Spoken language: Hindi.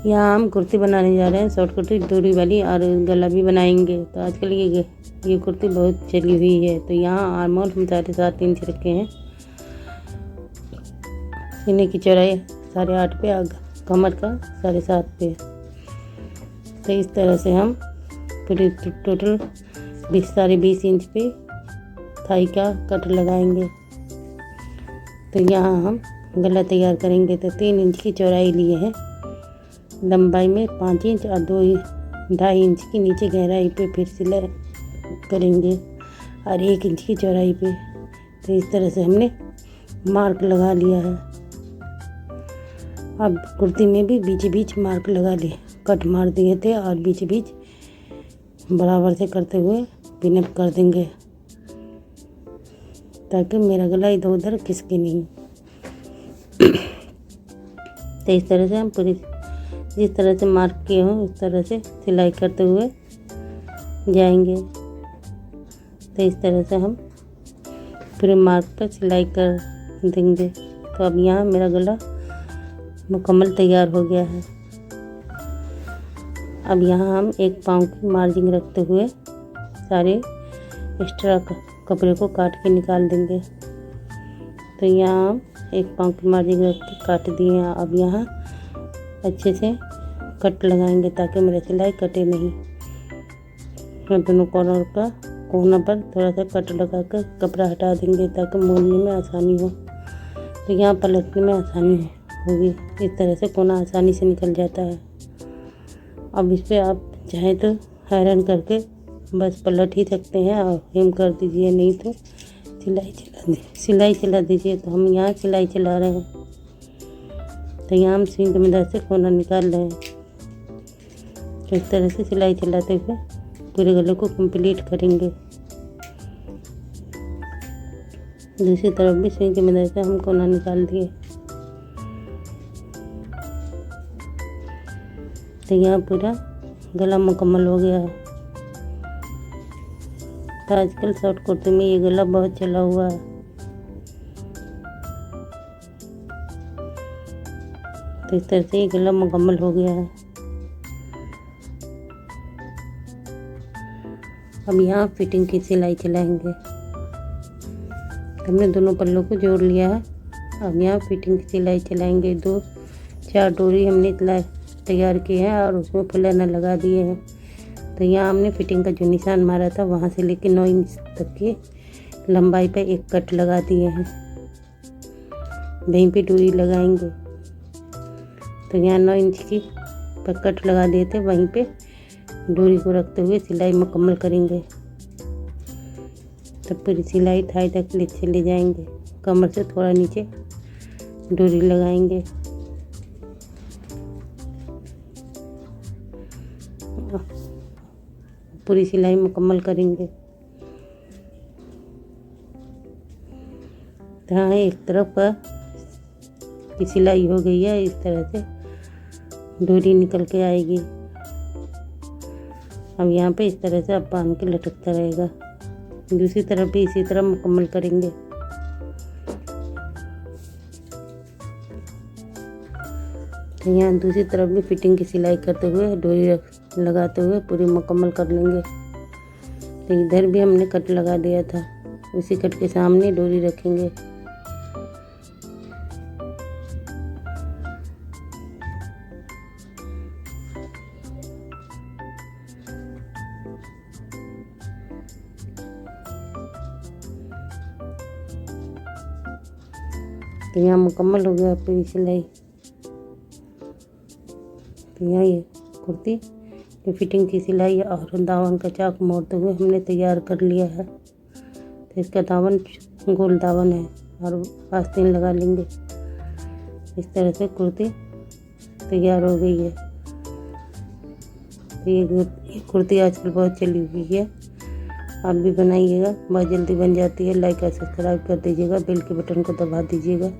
यहाँ हम कुर्ती बनाने जा रहे हैं, शॉर्ट कुर्ती डोरी वाली, और गला भी बनाएंगे। तो आजकल ये कुर्ती बहुत चली हुई है। तो यहाँ आर्म होल हम 7.5 इंच रखे हैं। सीने की चौड़ाई 8.5 पे, कमर का 7.5 पे। तो इस तरह से हम पूरी टोटल 20 इंच पे थाई का कट लगाएंगे। तो यहाँ हम गला तैयार करेंगे। तो 3 इंच की चौड़ाई लिए हैं, लंबाई में 5 इंच और 2.5 इंच की नीचे गहराई पे फिर सिलाई करेंगे, और 1 इंच की चौड़ाई पे। तो इस तरह से हमने मार्क लगा लिया है। अब कुर्ती में भी बीच बीच मार्क लगा लिए, कट मार दिए थे, और बीच बीच बराबर से करते हुए पिनअप कर देंगे, ताकि मेरा गला इधर उधर खिसके नहीं। तो इस तरह से हम पूरी जिस तरह से मार्क किए हों उस तरह से सिलाई करते हुए जाएंगे। तो इस तरह से हम पूरे मार्क पर सिलाई कर देंगे। तो अब यहाँ मेरा गला मुकम्मल तैयार हो गया है। अब यहाँ हम 1 पाँव की मार्जिन रखते हुए सारे एक्स्ट्रा कपड़े को काट के निकाल देंगे। तो यहाँ हम 1 पाँव की मार्जिन रख के काट दिए हैं। अब यहाँ अच्छे से कट लगाएंगे, ताकि मेरा सिलाई कटे नहीं। दोनों कोना पर थोड़ा सा कट लगा कर कपड़ा हटा देंगे, ताकि मोड़ने में आसानी हो। तो यहाँ पलटने में आसानी होगी। इस तरह से कोना आसानी से निकल जाता है। अब इस पर आप चाहें तो आयरन करके बस पलट ही सकते हैं, और हेम कर दीजिए, नहीं तो सिलाई चला दीजिए। तो हम यहाँ सिलाई चला रहे हैं। तो यहाँ हम सुई की मदद से कोना निकाल रहे हैं। तो इस तरह से सिलाई चलाते हुए पूरे गले को कंप्लीट करेंगे। दूसरी तरफ भी सुई की मदद से हम कोना निकाल दिए। तो यहाँ पूरा गला मुकम्मल हो गया है। तो आजकल शॉर्ट कुर्ती में ये गला बहुत चला हुआ है। तो इस तरह से ये गला मुकम्मल हो गया है। अब यहाँ फिटिंग की सिलाई चलाएंगे। हमने दोनों पल्लों को जोड़ लिया है। अब यहाँ फिटिंग की सिलाई चलाएंगे। 2-4 डोरी हमने तैयार की है, और उसमें फुलाना लगा दिए हैं। तो यहाँ हमने फिटिंग का जो निशान मारा था, वहाँ से लेके 9 इंच तक की लंबाई पर एक कट लगा दिए हैं। वहीं पे डोरी लगाएंगे। तो यहाँ 9 इंच की पर कट लगा दिए थे, वहीं पे डोरी को रखते हुए सिलाई मुकम्मल करेंगे। तब पूरी सिलाई थाई तक ले चले जाएंगे। कमर से थोड़ा नीचे डोरी लगाएंगे। पूरी सिलाई मुकम्मल करेंगे। तो हाँ, एक तरफ की सिलाई हो गई है। इस तरह से डोरी निकल के आएगी। अब यहाँ पे इस तरह से अब बांध के लटकता रहेगा। दूसरी तरफ भी इसी तरह मुकम्मल करेंगे। तो यहाँ दूसरी तरफ भी फिटिंग की सिलाई करते हुए डोरी लगाते हुए पूरी मुकम्मल कर लेंगे। तो इधर भी हमने कट लगा दिया था, उसी कट के सामने डोरी रखेंगे। तो यहाँ मुकम्मल हो गया पूरी सिलाई। तो यहाँ ये कुर्ती की फिटिंग की सिलाई और दामन का चाक मोड़ते हुए हमने तैयार कर लिया है। तो इसका दामन गोल दामन है, और आस्तीन लगा लेंगे। इस तरह से कुर्ती तैयार हो गई है। तो ये कुर्ती आजकल बहुत चली हुई है। आप भी बनाइएगा, बहुत जल्दी बन जाती है। लाइक और सब्सक्राइब कर दीजिएगा, बेल के बटन को दबा दीजिएगा।